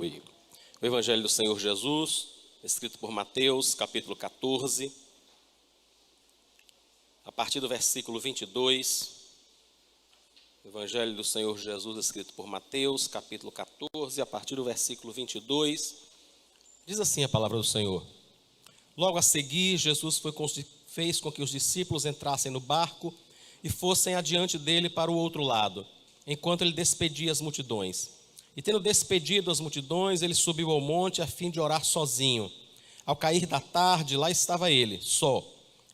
Aleluia. O Evangelho do Senhor Jesus, escrito por Mateus, capítulo 14, a partir do versículo 22. Evangelho do Senhor Jesus, escrito por Mateus, capítulo 14, a partir do versículo 22. Diz assim a palavra do Senhor. Logo a seguir, Jesus fez com que os discípulos entrassem no barco e fossem adiante dele para o outro lado, enquanto ele despedia as multidões. E tendo despedido as multidões, ele subiu ao monte a fim de orar sozinho. Ao cair da tarde, lá estava ele, só.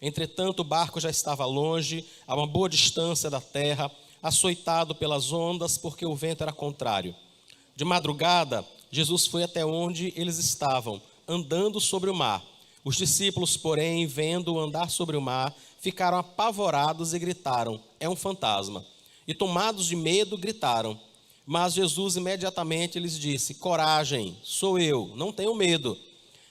Entretanto, o barco já estava longe, a uma boa distância da terra, açoitado pelas ondas, porque o vento era contrário. De madrugada, Jesus foi até onde eles estavam, andando sobre o mar. Os discípulos, porém, vendo-o andar sobre o mar, ficaram apavorados e gritaram: é um fantasma. E tomados de medo, gritaram. Mas Jesus imediatamente lhes disse: coragem, sou eu, não tenham medo.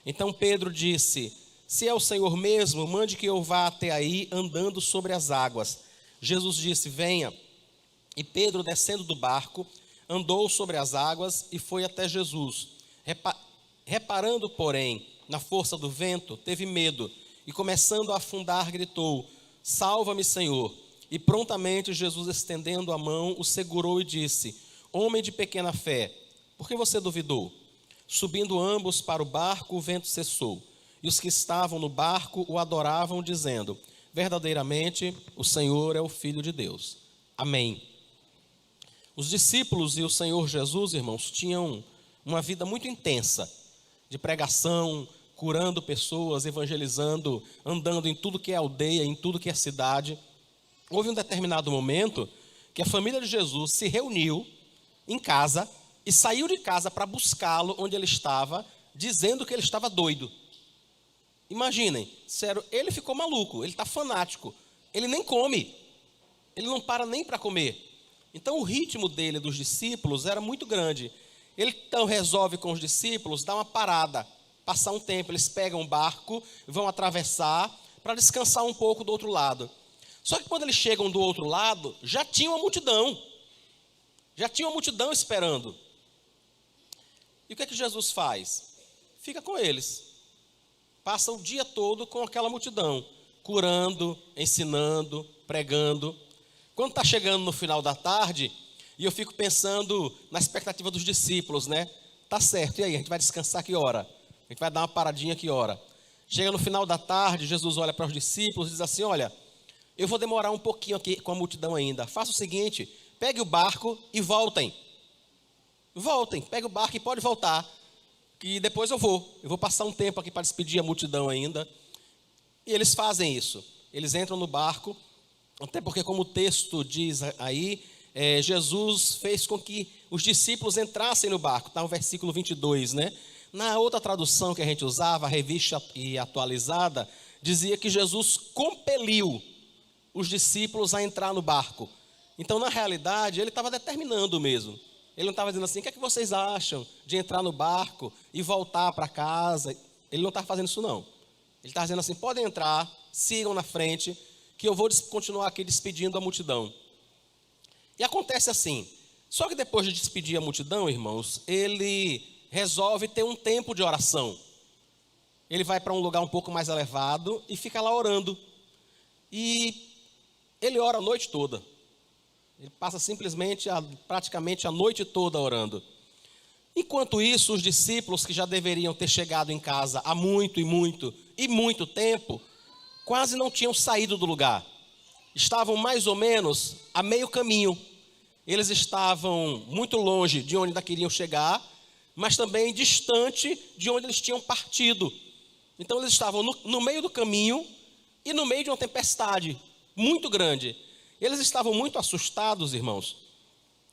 Então Pedro disse: se é o Senhor mesmo, mande que eu vá até aí andando sobre as águas. Jesus disse: venha. E Pedro, descendo do barco, andou sobre as águas e foi até Jesus. Reparando, porém, na força do vento, teve medo e, começando a afundar, gritou: salva-me, Senhor. E prontamente Jesus, estendendo a mão, o segurou e disse: homem de pequena fé, por que você duvidou? Subindo ambos para o barco, o vento cessou. E os que estavam no barco o adoravam, dizendo: verdadeiramente, o Senhor é o Filho de Deus. Amém. Os discípulos e o Senhor Jesus, irmãos, tinham uma vida muito intensa de pregação, curando pessoas, evangelizando, andando em tudo que é aldeia, em tudo que é cidade. Houve um determinado momento que a família de Jesus se reuniu em casa e saiu de casa para buscá-lo onde ele estava, dizendo que ele estava doido. Imaginem, sério, ele ficou maluco, ele está fanático, ele nem come, ele não para nem para comer. Então o ritmo dele, dos discípulos, era muito grande. Ele então resolve com os discípulos dar uma parada, passar um tempo. Eles pegam um barco, vão atravessar para descansar um pouco do outro lado. Só que quando eles chegam do outro lado, já tinha uma multidão esperando. E o que é que Jesus faz? Fica com eles, passa o dia todo com aquela multidão, curando, ensinando, pregando. Quando está chegando no final da tarde, e eu fico pensando na expectativa dos discípulos, né? Tá certo, e aí, a gente vai descansar que hora? A gente vai dar uma paradinha que hora? Chega no final da tarde, Jesus olha para os discípulos e diz assim: olha, eu vou demorar um pouquinho aqui com a multidão ainda. Faça o seguinte, pegue o barco e voltem. Voltem, pegue o barco e pode voltar, que depois eu vou passar um tempo aqui para despedir a multidão ainda. E eles fazem isso, eles entram no barco, até porque, como o texto diz aí, Jesus fez com que os discípulos entrassem no barco, está no versículo 22, né? Na outra tradução que a gente usava, a Revista e Atualizada, dizia que Jesus compeliu os discípulos a entrar no barco. Então, na realidade, ele estava determinando mesmo. Ele não estava dizendo assim: o que é que vocês acham de entrar no barco e voltar para casa? Ele não estava fazendo isso, não. Ele estava dizendo assim: podem entrar, sigam na frente, que eu vou continuar aqui despedindo a multidão. E acontece assim, só que depois de despedir a multidão, irmãos, ele resolve ter um tempo de oração. Ele vai para um lugar um pouco mais elevado e fica lá orando. E ele ora a noite toda. Ele passa simplesmente, praticamente a noite toda orando. Enquanto isso, os discípulos que já deveriam ter chegado em casa há muito tempo, quase não tinham saído do lugar. Estavam mais ou menos a meio caminho. Eles estavam muito longe de onde ainda queriam chegar, mas também distante de onde eles tinham partido. Então eles estavam no meio do caminho e no meio de uma tempestade muito grande. Eles estavam muito assustados, irmãos.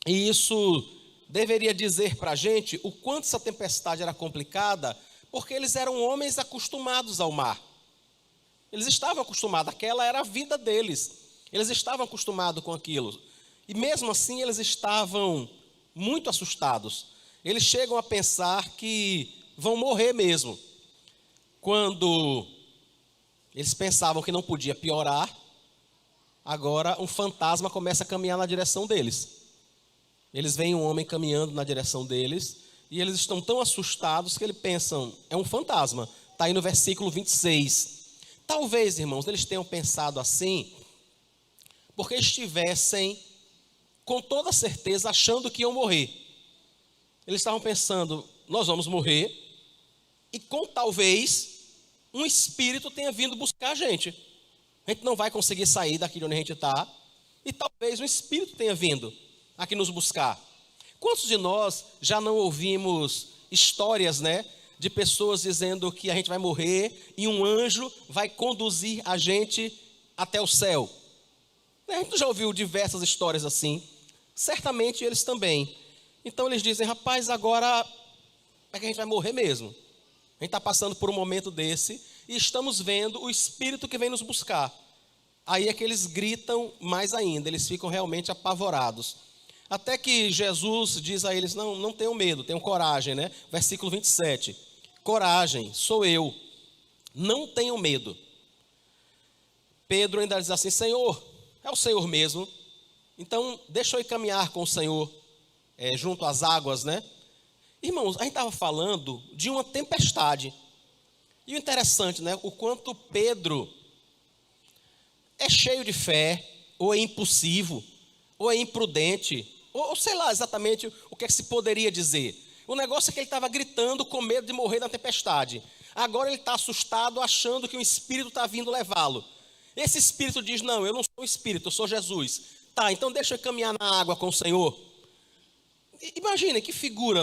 E isso deveria dizer para a gente o quanto essa tempestade era complicada, porque eles eram homens acostumados ao mar. Eles estavam acostumados, aquela era a vida deles. Eles estavam acostumados com aquilo. E mesmo assim eles estavam muito assustados. Eles chegam a pensar que vão morrer mesmo. Quando eles pensavam que não podia piorar, agora um fantasma começa a caminhar na direção deles. Eles veem um homem caminhando na direção deles, e eles estão tão assustados que eles pensam, é um fantasma. Está aí no versículo 26. Talvez, irmãos, eles tenham pensado assim, porque estivessem, com toda certeza, achando que iam morrer. Eles estavam pensando, nós vamos morrer, e com talvez um espírito tenha vindo buscar a gente. A gente não vai conseguir sair daqui de onde a gente está, e talvez um espírito tenha vindo aqui nos buscar. Quantos de nós já não ouvimos histórias, de pessoas dizendo que a gente vai morrer e um anjo vai conduzir a gente até o céu? A gente já ouviu diversas histórias assim, certamente eles também. Então eles dizem, rapaz, agora é que a gente vai morrer mesmo. A gente está passando por um momento desse e estamos vendo o espírito que vem nos buscar. Aí é que eles gritam mais ainda, eles ficam realmente apavorados. Até que Jesus diz a eles, não tenham medo, tenham coragem, Versículo 27. Coragem, sou eu, não tenham medo. Pedro ainda diz assim, Senhor, é o Senhor mesmo, então deixa eu ir caminhar com o Senhor, junto às águas, Irmãos, a gente estava falando de uma tempestade. E o interessante, o quanto Pedro é cheio de fé, ou é impulsivo, ou é imprudente, ou sei lá exatamente o que é que se poderia dizer. O negócio é que ele estava gritando com medo de morrer na tempestade. Agora ele está assustado, achando que um espírito está vindo levá-lo. Esse espírito diz, não, eu não sou um espírito, eu sou Jesus. Tá, então deixa eu caminhar na água com o Senhor. Imagina, que figura,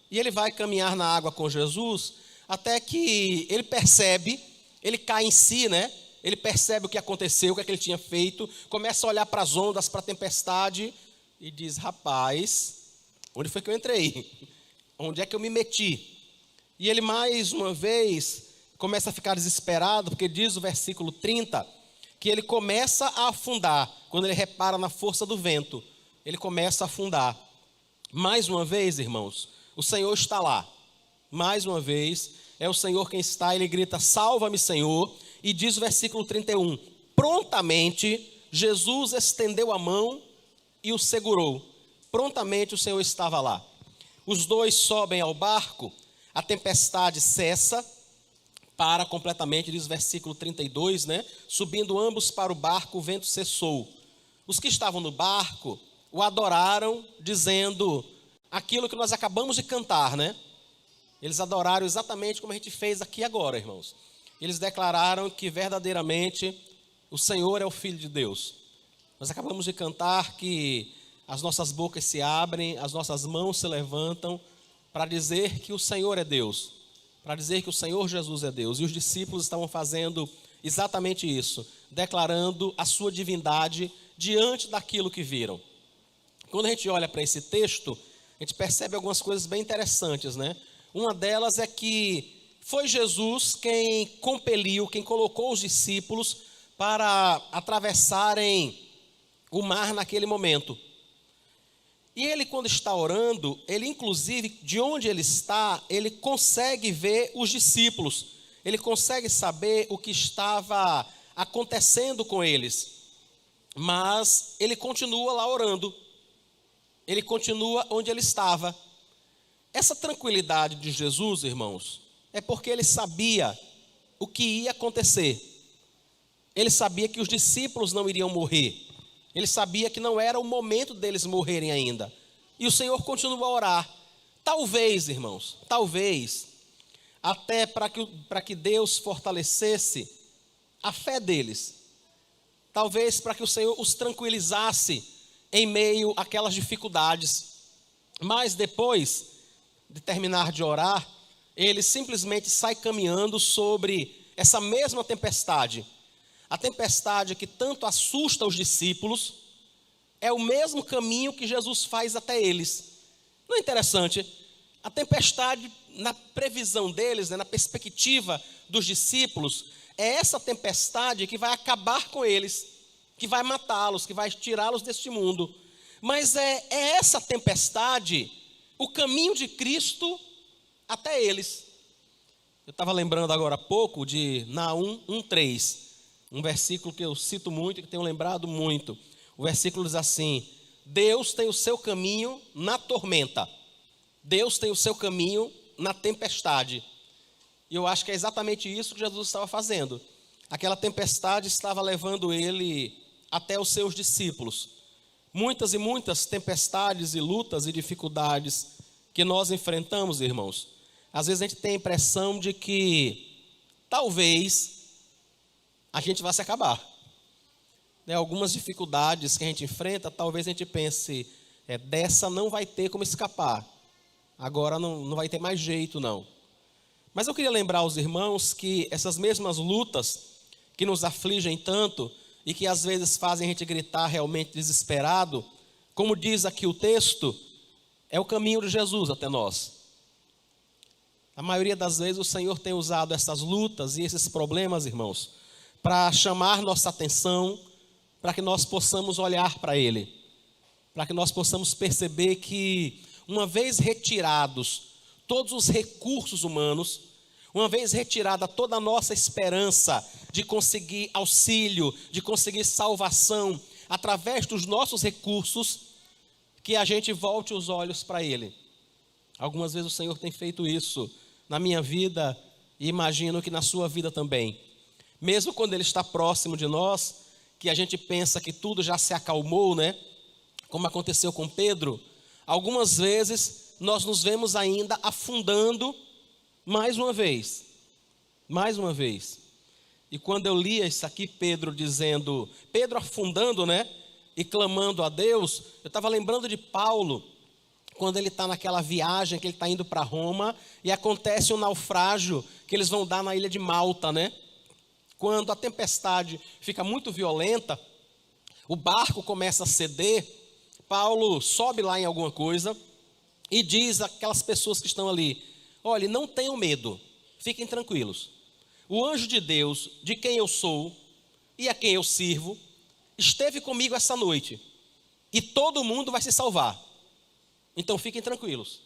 E ele vai caminhar na água com Jesus, até que ele percebe, ele cai em si, Ele percebe o que aconteceu, o que é que ele tinha feito, começa a olhar para as ondas, para a tempestade, e diz, rapaz, onde foi que eu entrei? Onde é que eu me meti? E ele mais uma vez começa a ficar desesperado, porque diz o versículo 30, que ele começa a afundar, quando ele repara na força do vento, ele começa a afundar. Mais uma vez, irmãos, o Senhor está lá. Mais uma vez, é o Senhor quem está, ele grita, salva-me, Senhor. E diz o versículo 31, prontamente Jesus estendeu a mão e o segurou. Prontamente o Senhor estava lá. Os dois sobem ao barco, a tempestade cessa, para completamente, diz o versículo 32, Subindo ambos para o barco, o vento cessou. Os que estavam no barco o adoraram, dizendo aquilo que nós acabamos de cantar, Eles adoraram exatamente como a gente fez aqui agora, irmãos. Eles declararam que verdadeiramente o Senhor é o Filho de Deus. Nós acabamos de cantar que as nossas bocas se abrem, as nossas mãos se levantam para dizer que o Senhor é Deus, para dizer que o Senhor Jesus é Deus. E os discípulos estavam fazendo exatamente isso, declarando a sua divindade diante daquilo que viram. Quando a gente olha para esse texto, a gente percebe algumas coisas bem interessantes, Uma delas é que foi Jesus quem compeliu, quem colocou os discípulos para atravessarem o mar naquele momento. E ele, quando está orando, ele inclusive, de onde ele está, ele consegue ver os discípulos. Ele consegue saber o que estava acontecendo com eles. Mas ele continua lá orando. Ele continua onde ele estava. Essa tranquilidade de Jesus, irmãos, é porque ele sabia o que ia acontecer. Ele sabia que os discípulos não iriam morrer. Ele sabia que não era o momento deles morrerem ainda. E o Senhor continua a orar. Talvez, irmãos, talvez, até para que Deus fortalecesse a fé deles. Talvez para que o Senhor os tranquilizasse em meio àquelas dificuldades. Mas depois de terminar de orar, ele simplesmente sai caminhando sobre essa mesma tempestade. A tempestade que tanto assusta os discípulos é o mesmo caminho que Jesus faz até eles. Não é interessante? A tempestade, na previsão deles, na perspectiva dos discípulos, é essa tempestade que vai acabar com eles, que vai matá-los, que vai tirá-los deste mundo. Mas é essa tempestade, o caminho de Cristo até eles. Eu estava lembrando agora há pouco de Naum 1:3, um versículo que eu cito muito e que tenho lembrado muito. O versículo diz assim: Deus tem o seu caminho na tormenta. Deus tem o seu caminho na tempestade. E eu acho que é exatamente isso que Jesus estava fazendo. Aquela tempestade estava levando ele até os seus discípulos. Muitas e muitas tempestades e lutas e dificuldades que nós enfrentamos, irmãos. Às vezes a gente tem a impressão de que talvez a gente vai se acabar. Algumas dificuldades que a gente enfrenta, talvez a gente pense, dessa não vai ter como escapar. Agora não vai ter mais jeito, não. Mas eu queria lembrar aos irmãos que essas mesmas lutas que nos afligem tanto e que às vezes fazem a gente gritar realmente desesperado, como diz aqui o texto, é o caminho de Jesus até nós. A maioria das vezes o Senhor tem usado essas lutas e esses problemas, irmãos, para chamar nossa atenção, para que nós possamos olhar para Ele, para que nós possamos perceber que, uma vez retirados todos os recursos humanos, uma vez retirada toda a nossa esperança de conseguir auxílio, de conseguir salvação através dos nossos recursos, que a gente volte os olhos para Ele. Algumas vezes o Senhor tem feito isso na minha vida e imagino que na sua vida também. Mesmo quando Ele está próximo de nós, que a gente pensa que tudo já se acalmou, né? Como aconteceu com Pedro, algumas vezes nós nos vemos ainda afundando mais uma vez. E quando eu lia isso aqui, Pedro afundando, né? E clamando a Deus, eu estava lembrando de Paulo, quando ele está naquela viagem, que ele está indo para Roma, e acontece um naufrágio que eles vão dar na ilha de Malta, né? Quando a tempestade fica muito violenta, o barco começa a ceder, Paulo sobe lá em alguma coisa e diz àquelas pessoas que estão ali: olha, não tenham medo, fiquem tranquilos. O anjo de Deus, de quem eu sou e a quem eu sirvo, esteve comigo essa noite e todo mundo vai se salvar. Então fiquem tranquilos.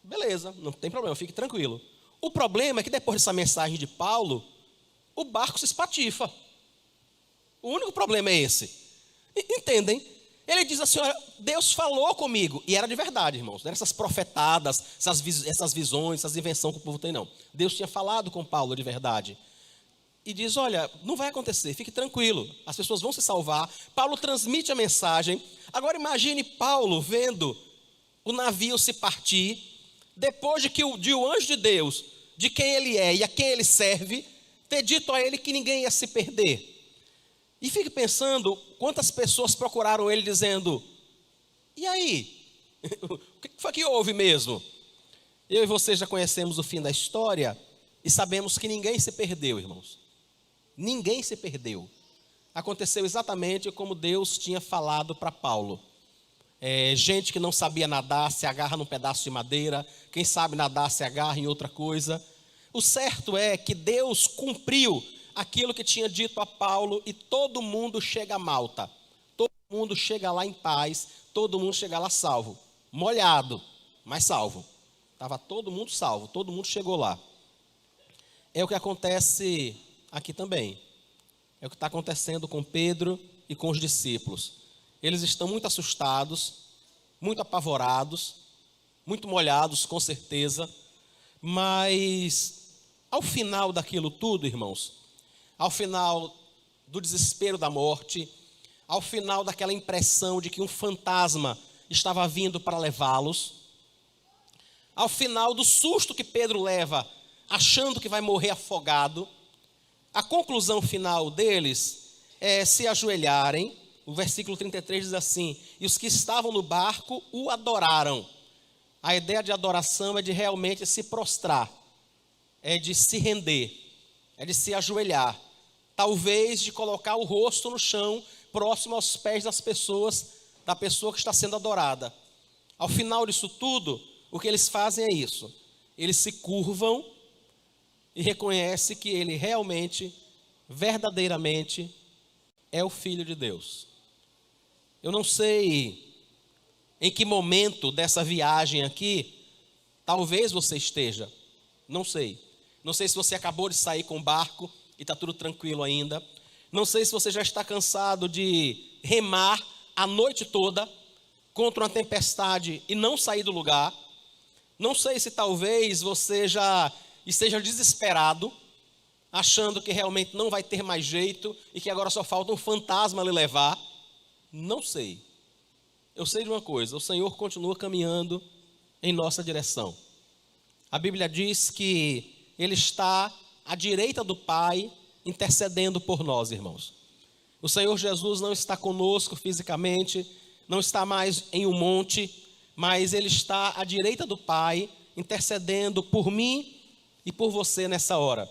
Beleza, não tem problema, fique tranquilo. O problema é que depois dessa mensagem de Paulo, o barco se espatifa. O único problema é esse. Entendem? Ele diz assim: olha, Deus falou comigo. E era de verdade, irmãos. Não eram essas profetadas, essas visões, essas invenções que o povo tem, não. Deus tinha falado com Paulo de verdade. E diz: olha, não vai acontecer, fique tranquilo. As pessoas vão se salvar. Paulo transmite a mensagem. Agora imagine Paulo vendo o navio se partir, depois de o anjo de Deus, de quem ele é e a quem ele serve, ter dito a ele que ninguém ia se perder. E fique pensando quantas pessoas procuraram ele dizendo: e aí? O que foi que houve mesmo? Eu e você já conhecemos o fim da história e sabemos que ninguém se perdeu, irmãos. Ninguém se perdeu. Aconteceu exatamente como Deus tinha falado para Paulo. Gente que não sabia nadar se agarra num pedaço de madeira, quem sabe nadar se agarra em outra coisa. O certo é que Deus cumpriu aquilo que tinha dito a Paulo e todo mundo chega a Malta. Todo mundo chega lá em paz, todo mundo chega lá salvo. Molhado, mas salvo. Estava todo mundo salvo, todo mundo chegou lá. É o que acontece aqui também. É o que está acontecendo com Pedro e com os discípulos. Eles estão muito assustados, muito apavorados, muito molhados, com certeza. Mas, ao final daquilo tudo, irmãos, ao final do desespero da morte, ao final daquela impressão de que um fantasma estava vindo para levá-los, ao final do susto que Pedro leva, achando que vai morrer afogado, a conclusão final deles é se ajoelharem. O versículo 33 diz assim: e os que estavam no barco o adoraram. A ideia de adoração é de realmente se prostrar, é de se render, é de se ajoelhar, talvez de colocar o rosto no chão, próximo aos pés das pessoas, da pessoa que está sendo adorada. Ao final disso tudo, o que eles fazem é isso: eles se curvam e reconhecem que ele realmente, verdadeiramente, é o Filho de Deus. Eu não sei em que momento dessa viagem aqui, talvez você esteja, não sei. Não sei se você acabou de sair com o barco e está tudo tranquilo ainda. Não sei se você já está cansado de remar a noite toda contra uma tempestade e não sair do lugar. Não sei se talvez você já esteja desesperado, achando que realmente não vai ter mais jeito e que agora só falta um fantasma lhe levar. Não sei. Eu sei de uma coisa: o Senhor continua caminhando em nossa direção. A Bíblia diz que Ele está à direita do Pai, intercedendo por nós, irmãos. O Senhor Jesus não está conosco fisicamente, não está mais em um monte, mas Ele está à direita do Pai, intercedendo por mim e por você nessa hora.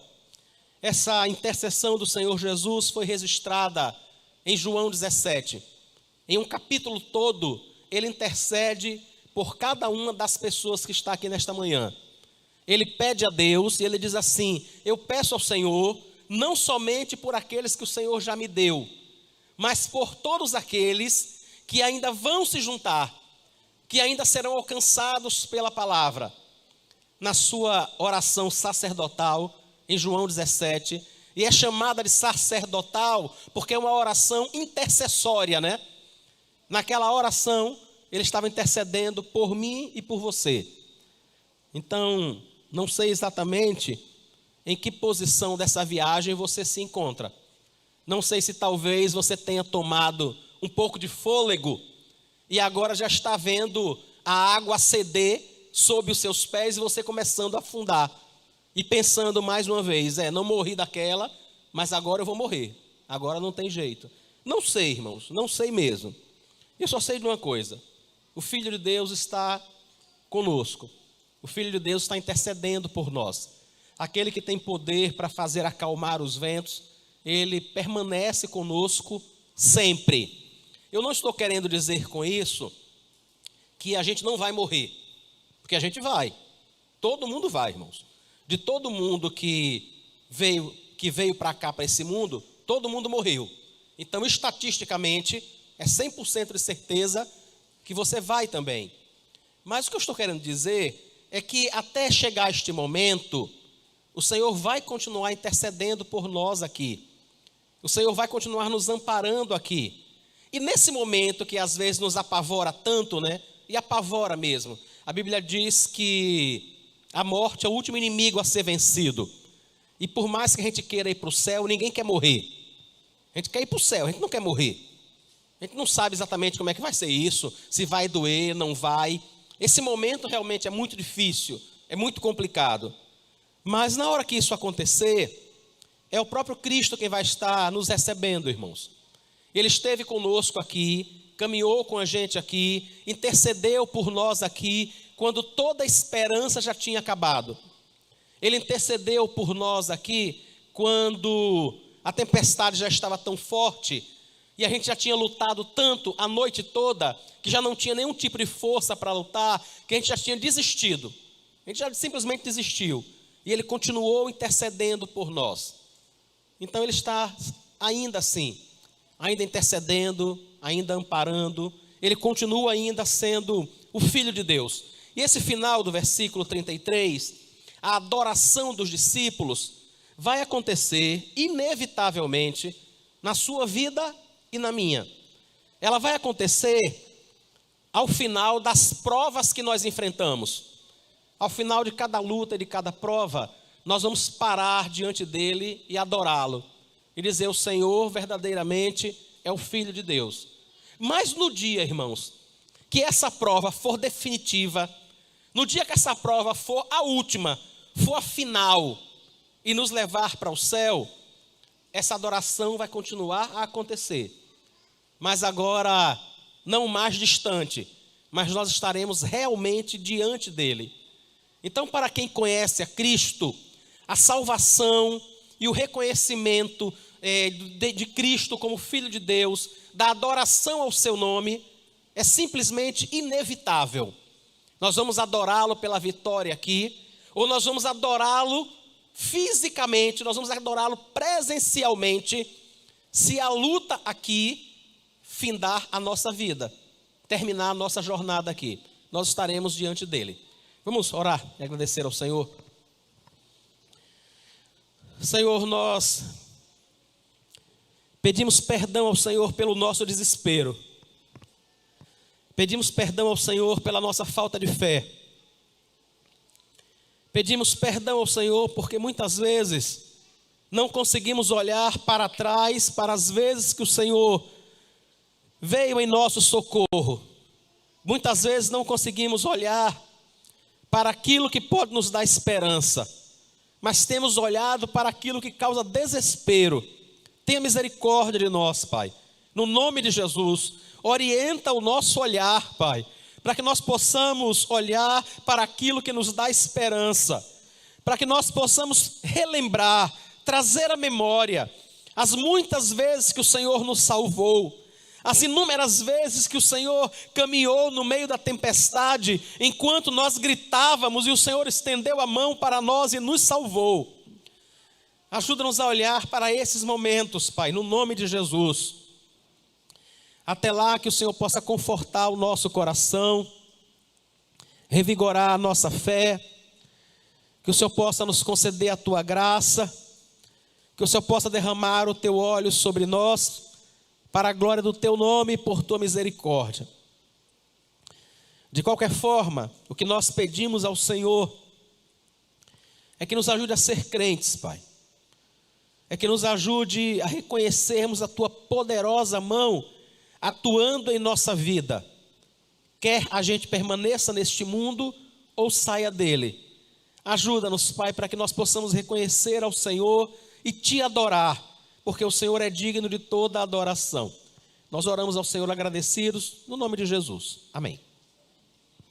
Essa intercessão do Senhor Jesus foi registrada em João 17. Em um capítulo todo, Ele intercede por cada uma das pessoas que está aqui nesta manhã. Ele pede a Deus e Ele diz assim: eu peço ao Senhor, não somente por aqueles que o Senhor já me deu, mas por todos aqueles que ainda vão se juntar, que ainda serão alcançados pela palavra. Na sua oração sacerdotal, em João 17, e é chamada de sacerdotal porque é uma oração intercessória, né? Naquela oração, Ele estava intercedendo por mim e por você. Então, não sei exatamente em que posição dessa viagem você se encontra. Não sei se talvez você tenha tomado um pouco de fôlego e agora já está vendo a água ceder sob os seus pés e você começando a afundar. E pensando mais uma vez: não morri daquela, mas agora eu vou morrer. Agora não tem jeito. Não sei, irmãos, não sei mesmo. Eu só sei de uma coisa: o Filho de Deus está conosco. O Filho de Deus está intercedendo por nós. Aquele que tem poder para fazer acalmar os ventos, Ele permanece conosco sempre. Eu não estou querendo dizer com isso que a gente não vai morrer, porque a gente vai. Todo mundo vai, irmãos. De todo mundo que veio para cá, para esse mundo, todo mundo morreu. Então, estatisticamente, é 100% de certeza que você vai também. Mas o que eu estou querendo dizer é que até chegar este momento, o Senhor vai continuar intercedendo por nós aqui. O Senhor vai continuar nos amparando aqui. E nesse momento que às vezes nos apavora tanto, né? E apavora mesmo. A Bíblia diz que a morte é o último inimigo a ser vencido. E por mais que a gente queira ir para o céu, ninguém quer morrer. A gente quer ir para o céu, a gente não quer morrer. A gente não sabe exatamente como é que vai ser isso, se vai doer, não vai. Esse momento realmente é muito difícil, é muito complicado. Mas na hora que isso acontecer, é o próprio Cristo quem vai estar nos recebendo, irmãos. Ele esteve conosco aqui, caminhou com a gente aqui, intercedeu por nós aqui, quando toda a esperança já tinha acabado. Ele intercedeu por nós aqui, quando a tempestade já estava tão forte, e a gente já tinha lutado tanto a noite toda, que já não tinha nenhum tipo de força para lutar, que a gente já tinha desistido. A gente já simplesmente desistiu. E Ele continuou intercedendo por nós. Então Ele está ainda assim, ainda intercedendo, ainda amparando. Ele continua ainda sendo o Filho de Deus. E esse final do versículo 33, a adoração dos discípulos, vai acontecer inevitavelmente na sua vida e na minha. Ela vai acontecer ao final das provas que nós enfrentamos. Ao final de cada luta e de cada prova, nós vamos parar diante dele e adorá-lo. E dizer: o Senhor verdadeiramente é o Filho de Deus. Mas no dia, irmãos, que essa prova for definitiva, no dia que essa prova for a última, for a final, e nos levar para o céu, essa adoração vai continuar a acontecer. Mas agora, não mais distante, mas nós estaremos realmente diante dele. Então, para quem conhece a Cristo, a salvação e o reconhecimento de Cristo como Filho de Deus, da adoração ao seu nome, é simplesmente inevitável. Nós vamos adorá-lo pela vitória aqui, ou nós vamos adorá-lo fisicamente, nós vamos adorá-lo presencialmente, se a luta aqui findar a nossa vida, terminar a nossa jornada aqui. Nós estaremos diante dele. Vamos orar e agradecer ao Senhor. Senhor, nós pedimos perdão ao Senhor pelo nosso desespero. Pedimos perdão ao Senhor pela nossa falta de fé. Pedimos perdão ao Senhor porque muitas vezes não conseguimos olhar para trás, para as vezes que o Senhor veio em nosso socorro. Muitas vezes não conseguimos olhar para aquilo que pode nos dar esperança, mas temos olhado para aquilo que causa desespero. Tenha misericórdia de nós, Pai. No nome de Jesus, orienta o nosso olhar, Pai, para que nós possamos olhar para aquilo que nos dá esperança, para que nós possamos relembrar, trazer à memória as muitas vezes que o Senhor nos salvou, as inúmeras vezes que o Senhor caminhou no meio da tempestade, enquanto nós gritávamos e o Senhor estendeu a mão para nós e nos salvou. Ajuda-nos a olhar para esses momentos, Pai, no nome de Jesus. Até lá que o Senhor possa confortar o nosso coração, revigorar a nossa fé, que o Senhor possa nos conceder a Tua graça, que o Senhor possa derramar o Teu óleo sobre nós, para a glória do Teu nome e por Tua misericórdia. De qualquer forma, o que nós pedimos ao Senhor é que nos ajude a ser crentes, Pai. É que nos ajude a reconhecermos a Tua poderosa mão atuando em nossa vida. Quer a gente permaneça neste mundo ou saia dele. Ajuda-nos, Pai, para que nós possamos reconhecer ao Senhor e Te adorar, porque o Senhor é digno de toda a adoração. Nós oramos ao Senhor agradecidos, no nome de Jesus. Amém.